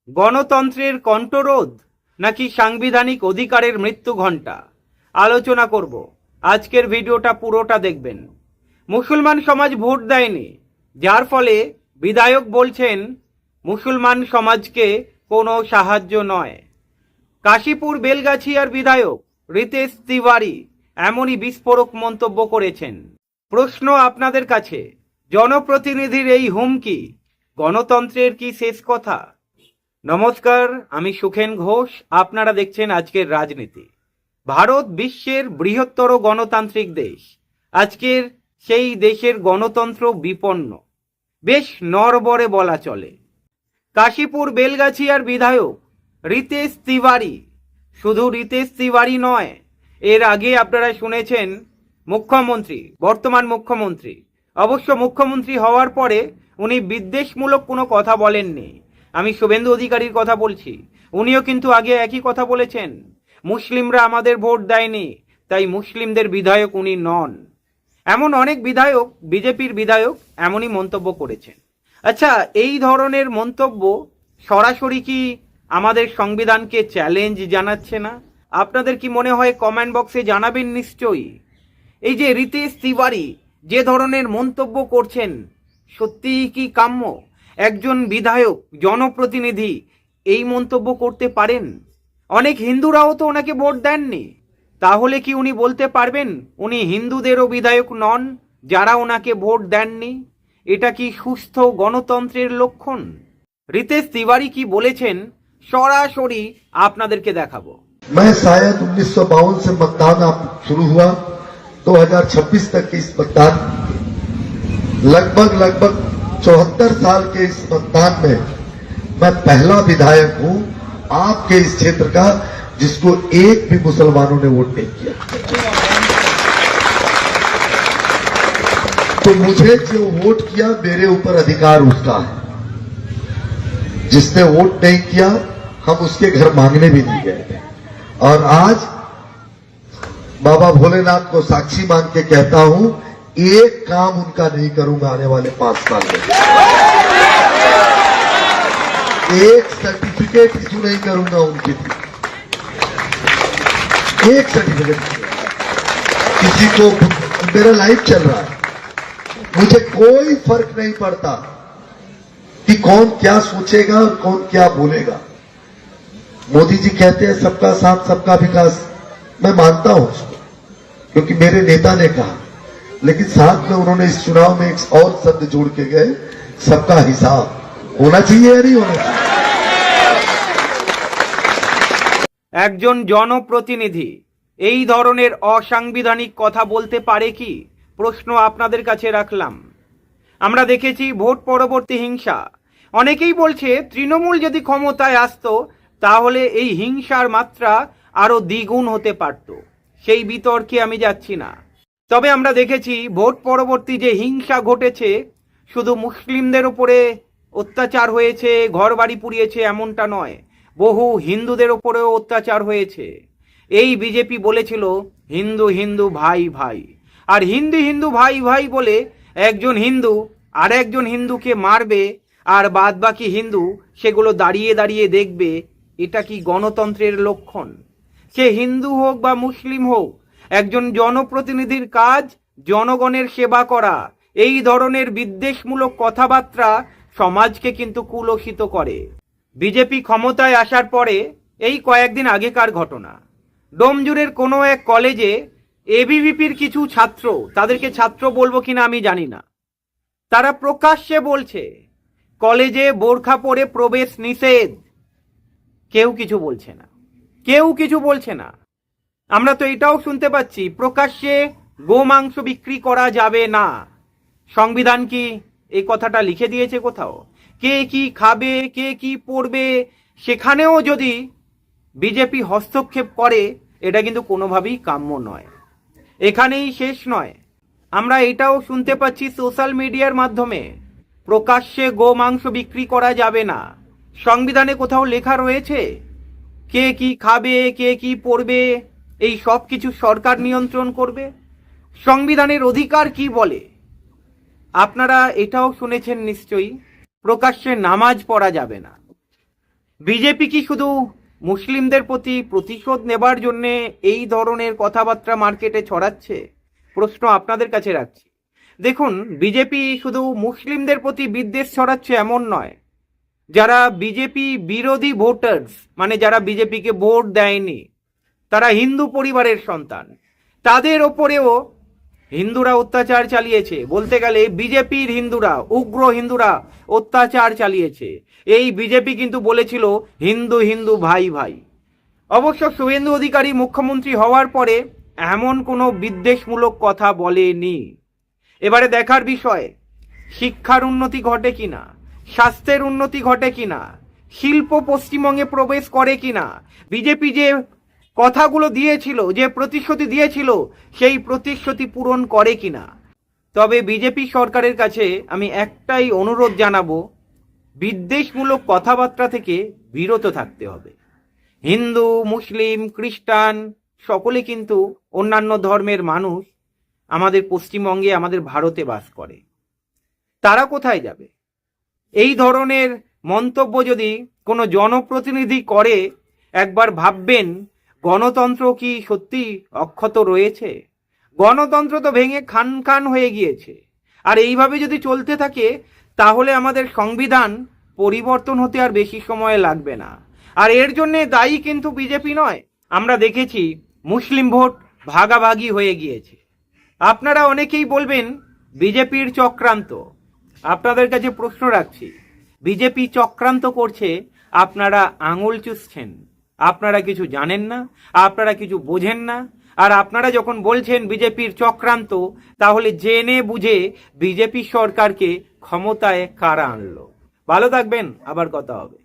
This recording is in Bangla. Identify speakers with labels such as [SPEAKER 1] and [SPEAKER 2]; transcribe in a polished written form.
[SPEAKER 1] গণতন্ত্রের কণ্ঠরোধ নাকি সাংবিধানিক অধিকারের মৃত্যু ঘণ্টা আলোচনা করব। আজকের ভিডিওটা পুরোটা দেখবেন। মুসলমান সমাজ ভোট দেয়নি, যার ফলে বিধায়ক বলছেন মুসলমান সমাজকে কোনো সাহায্য নয়। কাশীপুর বেলগাছিয়ার বিধায়ক রিতেশ তিওয়ারি এমনই বিস্ফোরক মন্তব্য করেছেন। প্রশ্ন আপনাদের কাছে, জনপ্রতিনিধির এই হুমকি গণতন্ত্রের কি শেষ কথা? নমস্কার, আমি সুখেন ঘোষ। আপনারা দেখছেন আজকের রাজনীতি। ভারত বিশ্বের বৃহত্তর গণতান্ত্রিক দেশ। আজকের সেই দেশের গণতন্ত্র বিপন্ন, বেশ নড়বড়ে বলা চলে। কাশীপুর বেলগাছিয়ার বিধায়ক রিতেশ তিওয়ারি, শুধু রিতেশ তিওয়ারি নয়, এর আগে আপনারা শুনেছেন মুখ্যমন্ত্রী, বর্তমান মুখ্যমন্ত্রী, অবশ্য মুখ্যমন্ত্রী হওয়ার পরে উনি বিদ্বেষমূলক কোনো কথা বলেননি। আমি শুভেন্দু অধিকারীর কথা বলছি। উনিও কিন্তু আগে একই কথা বলেছেন, মুসলিমরা আমাদের ভোট দেয়নি, তাই মুসলিমদের বিধায়ক উনি নন। এমন অনেক বিধায়ক, বিজেপির বিধায়ক এমনই মন্তব্য করেছেন। আচ্ছা, এই ধরনের মন্তব্য সরাসরি কি আমাদের সংবিধানকে চ্যালেঞ্জ জানাচ্ছে না? আপনাদের কি মনে হয়? কমেন্ট বক্সে জানাবেন নিশ্চয়ই। এই যে রিতেশ তিওয়ারি যে ধরনের মন্তব্য করছেন, সত্যিই কি কাম্য? একজন বিধায়ক, জনপ্রতিনিধি এই মন্তব্য করতে পারেন? অনেক হিন্দুরাও তো ওনাকে ভোট দেননি, তাহলে কি উনি বলতে পারবেন উনি হিন্দুদেরও বিধায়ক নন যারা ওনাকে ভোট দেননি? এটা কি সুস্থ গণতন্ত্রের লক্ষণ? রিতেশ তিওয়ারি কি বলেছেন সরাসরি আপনাদেরকে দেখাবো।
[SPEAKER 2] मैं शायद 1952 से मतदान आप शुरू हुआ 2026 तक के इस मतदान, लगभग 74 साल के इस मतदान में मैं पहला विधायक हूं आपके इस क्षेत्र का जिसको एक भी मुसलमानों ने वोट नहीं किया। तो मुझे जो वोट किया मेरे ऊपर अधिकार उसका है, जिसने वोट नहीं किया हम उसके घर मांगने भी नहीं गए। और आज बाबा भोलेनाथ को साक्षी मान के कहता हूं, एक काम उनका नहीं करूंगा आने वाले 5 साल में। एक सर्टिफिकेट इशू नहीं करूंगा उनके लिए, एक सर्टिफिकेट। किसी को, मेरा लाइफ चल रहा है, मुझे कोई फर्क नहीं पड़ता कि कौन क्या सोचेगा और कौन क्या बोलेगा। मोदी जी कहते हैं सबका साथ सबका विकास, मैं मानता हूं उसको, क्योंकि मेरे नेता ने कहा, लेकिन साथ में उन्होंने इस चुनाव में एक और शब्द जोड़ के गए, सबका हिसाब होना चाहिए या नहीं होना चाहिए।
[SPEAKER 1] একজন জনপ্রতিনিধি এই ধরনের অসাংবিধানিক কথা বলতে পারে কি? প্রশ্ন আপনাদের কাছে রাখলাম। আমরা দেখেছি ভোট পরবর্তী হিংসা। অনেকেই বলছে তৃণমূল যদি ক্ষমতায় আসতো তাহলে এই হিংসার মাত্রা আরো দ্বিগুণ হতে পারত। সেই বিতর্কে আমি যাচ্ছি না। তবে আমরা দেখেছি ভোট পরবর্তী যে হিংসা ঘটেছে, শুধু মুসলিমদের উপরে অত্যাচার হয়েছে, ঘরবাড়ি পুড়িয়েছে এমনটা নয়, বহু হিন্দুদের ওপরেও অত্যাচার হয়েছে। এই বিজেপি বলেছিল হিন্দু হিন্দু ভাই ভাই, আর হিন্দু হিন্দু ভাই ভাই বলে একজন হিন্দু আর একজন হিন্দুকে মারবে, আর বাদ বাকি হিন্দু সেগুলো দাঁড়িয়ে দাঁড়িয়ে দেখবে। এটা কি গণতন্ত্রের লক্ষণ? সে হিন্দু হোক বা মুসলিম হোক, একজন জনপ্রতিনিধির কাজ জনগণের সেবা করা। এই ধরনের বিদ্বেষমূলক কথাবার্তা সমাজকে কিন্তু কুলসিত করে। বিজেপি ক্ষমতায় আসার পরে এই কয়েকদিন আগেকার ঘটনা, ডোমজুড়ের কোনো এক কলেজে এবিভিপির কিছু ছাত্র, তাদেরকে ছাত্র বলবো কিনা আমি জানি না, তারা প্রকাশ্যে বলছে কলেজে বোরখা পরে প্রবেশ নিষেধ। কেউ কিছু বলছে না, কেউ কিছু বলছে না। আমরা তো এটাও শুনতে পাচ্ছি প্রকাশ্যে গোমাংস বিক্রি করা যাবে না। সংবিধান কি এই কথাটা লিখে দিয়েছে কোথাও? কে কি খাবে, কে কি পড়বে, সেখানেও যদি বিজেপি হস্তক্ষেপ করে, এটা কিন্তু কোনোভাবেই কাম্য নয়। এখানেই শেষ নয়, আমরা এটাও শুনতে পাচ্ছি সোশ্যাল মিডিয়ার মাধ্যমে প্রকাশ্যে গোমাংস বিক্রি করা যাবে না। সংবিধানে কোথাও লেখা রয়েছে কে কি খাবে, কে কি পড়বে, এই সব কিছু সরকার নিয়ন্ত্রণ করবে? সংবিধানের অধিকার কি বলে? আপনারা এটাও শুনেছেন নিশ্চয়ই, প্রকাশ্যে নামাজ পড়া যাবে না। বিজেপি কি শুধু মুসলিমদের প্রতি প্রতিশোধ নেবার জন্যে এই ধরনের কথাবার্তা মার্কেটে ছড়াচ্ছে? প্রশ্ন আপনাদের কাছে রাখছি। দেখুন, বিজেপি শুধু মুসলিমদের প্রতি বিদ্বেষ ছড়াচ্ছে এমন নয়। যারা বিজেপি বিরোধী ভোটার্স, মানে যারা বিজেপিকে ভোট দেয়নি, তারা হিন্দু পরিবারের সন্তান, তাদের ওপরেও হিন্দুরা অত্যাচার চালিয়েছে। বলতে গেলে বিজেপির হিন্দুরা, উগ্র হিন্দুরা অত্যাচার চালিয়েছে। এই বিজেপি কিন্তু বলেছিল হিন্দু হিন্দু ভাই ভাই। অবশ্য শুভেন্দু অধিকারী মুখ্যমন্ত্রী হওয়ার পরে এমন কোনো বিদ্বেষমূলক কথা বলেনি। এবারে দেখার বিষয়, শিক্ষার উন্নতি ঘটে কিনা, স্বাস্থ্যের উন্নতি ঘটে কিনা, শিল্প পশ্চিমবঙ্গে প্রবেশ করে কিনা, বিজেপি যে কথাগুলো দিয়েছিল, যে প্রতিশ্রুতি দিয়েছিল, সেই প্রতিশ্রুতি পূরণ করে কিনা। তবে বিজেপি সরকারের কাছে আমি একটাই অনুরোধ জানাবো, বিদ্বেষমূলক কথাবার্তা থেকে বিরত থাকতে হবে। হিন্দু, মুসলিম, খ্রিস্টান সকলে কিন্তু অন্যান্য ধর্মের মানুষ আমাদের পশ্চিমবঙ্গে, আমাদের ভারতে বাস করে। তারা কোথায় যাবে? এই ধরনের মন্তব্য যদি কোনো জনপ্রতিনিধি করে, একবার ভাববেন গণতন্ত্র কি সত্যি অক্ষত রয়েছে? গণতন্ত্র তো ভেঙে খান খান হয়ে গিয়েছে। আর এইভাবে যদি চলতে থাকে তাহলে আমাদের সংবিধান পরিবর্তন হতে আর বেশি সময় লাগবে না। আর এর জন্যে দায়ী কিন্তু বিজেপি নয়। আমরা দেখেছি মুসলিম ভোট ভাগাভাগি হয়ে গিয়েছে। আপনারা অনেকেই বলবেন বিজেপির চক্রান্ত। আপনাদের কাছে প্রশ্ন রাখছি, বিজেপি চক্রান্ত করছে, আপনারা আঙুল চুষছেন। আপনারা কিছু জানেন না, আপনারা কিছু বোঝেন না। আর আপনারা যখন বলছেন বিজেপির চক্রান্ত, তাহলে জেনে বুঝে বিজেপি সরকারকে ক্ষমতায় কারা আনলো? ভালো থাকবেন, আবার কথা হবে।